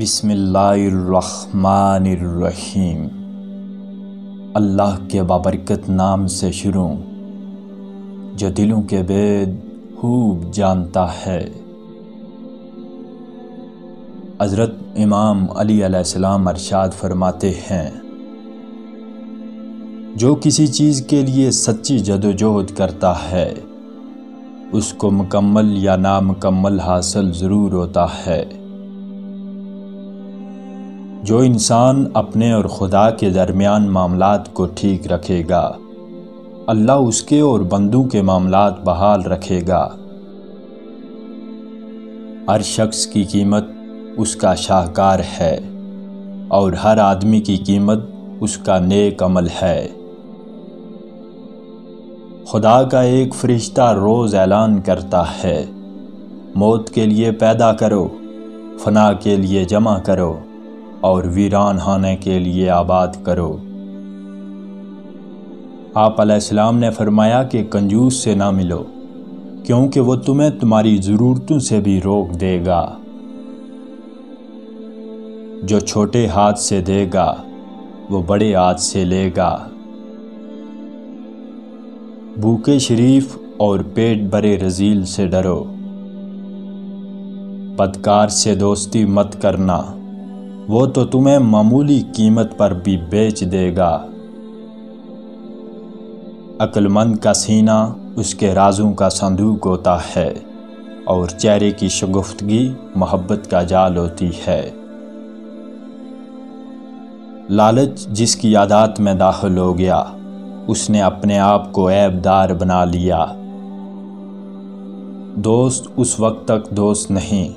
بسم اللہ الرحمن الرحیم۔ اللہ کے بابرکت نام سے شروع جو دلوں کے بید خوب جانتا ہے۔ حضرت امام علی علیہ السلام ارشاد فرماتے ہیں، جو کسی چیز کے لیے سچی جدوجہد کرتا ہے اس کو مکمل یا نامکمل حاصل ضرور ہوتا ہے۔ جو انسان اپنے اور خدا کے درمیان معاملات کو ٹھیک رکھے گا، اللہ اس کے اور بندوں کے معاملات بحال رکھے گا۔ ہر شخص کی قیمت اس کا شاہکار ہے اور ہر آدمی کی قیمت اس کا نیک عمل ہے۔ خدا کا ایک فرشتہ روز اعلان کرتا ہے، موت کے لیے پیدا کرو، فنا کے لیے جمع کرو اور ویران ہونے کے لیے آباد کرو۔ آپ علیہ السلام نے فرمایا کہ کنجوس سے نہ ملو، کیونکہ وہ تمہیں تمہاری ضرورتوں سے بھی روک دے گا۔ جو چھوٹے ہاتھ سے دے گا وہ بڑے ہاتھ سے لے گا۔ بھوکے شریف اور پیٹ بھرے رذیل سے ڈرو۔ بدکار سے دوستی مت کرنا، وہ تو تمہیں معمولی قیمت پر بھی بیچ دے گا۔ عقل مند کا سینہ اس کے رازوں کا صندوق ہوتا ہے اور چہرے کی شگفتگی محبت کا جال ہوتی ہے۔ لالچ جس کی عادات میں داخل ہو گیا اس نے اپنے آپ کو عیب دار بنا لیا۔ دوست اس وقت تک دوست نہیں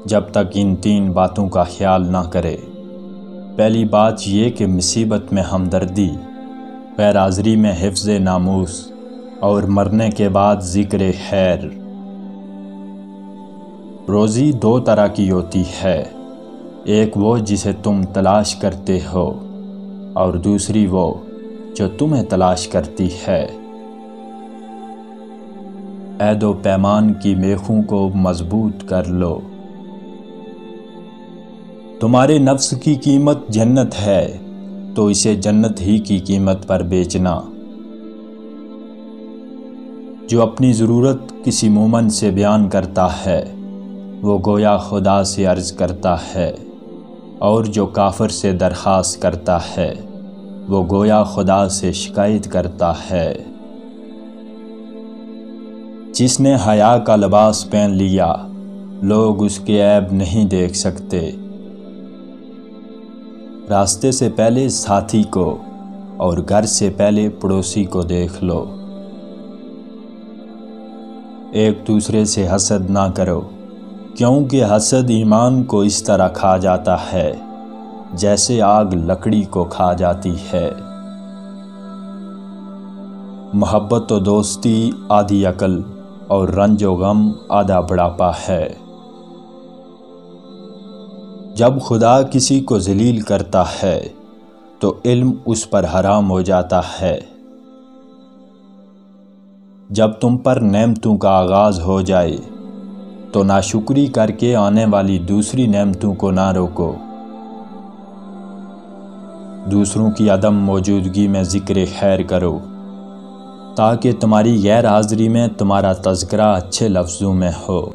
جب تک ان تین باتوں کا خیال نہ کرے۔ پہلی بات یہ کہ مصیبت میں ہمدردی، غیر حاضری میں حفظ ناموس اور مرنے کے بعد ذکر خیر۔ روزی دو طرح کی ہوتی ہے، ایک وہ جسے تم تلاش کرتے ہو اور دوسری وہ جو تمہیں تلاش کرتی ہے۔ عہد و پیمان کی میخوں کو مضبوط کر لو۔ تمہارے نفس کی قیمت جنت ہے تو اسے جنت ہی کی قیمت پر بیچنا۔ جو اپنی ضرورت کسی مومن سے بیان کرتا ہے وہ گویا خدا سے عرض کرتا ہے، اور جو کافر سے درخواست کرتا ہے وہ گویا خدا سے شکایت کرتا ہے۔ جس نے حیا کا لباس پہن لیا لوگ اس کے عیب نہیں دیکھ سکتے۔ راستے سے پہلے ساتھی کو اور گھر سے پہلے پڑوسی کو دیکھ لو۔ ایک دوسرے سے حسد نہ کرو، کیونکہ حسد ایمان کو اس طرح کھا جاتا ہے جیسے آگ لکڑی کو کھا جاتی ہے۔ محبت و دوستی آدھی عقل اور رنج و غم آدھا بڑھاپا ہے۔ جب خدا کسی کو ذلیل کرتا ہے تو علم اس پر حرام ہو جاتا ہے۔ جب تم پر نعمتوں کا آغاز ہو جائے تو ناشکری کر کے آنے والی دوسری نعمتوں کو نہ روکو۔ دوسروں کی عدم موجودگی میں ذکر خیر کرو تاکہ تمہاری غیر حاضری میں تمہارا تذکرہ اچھے لفظوں میں ہو۔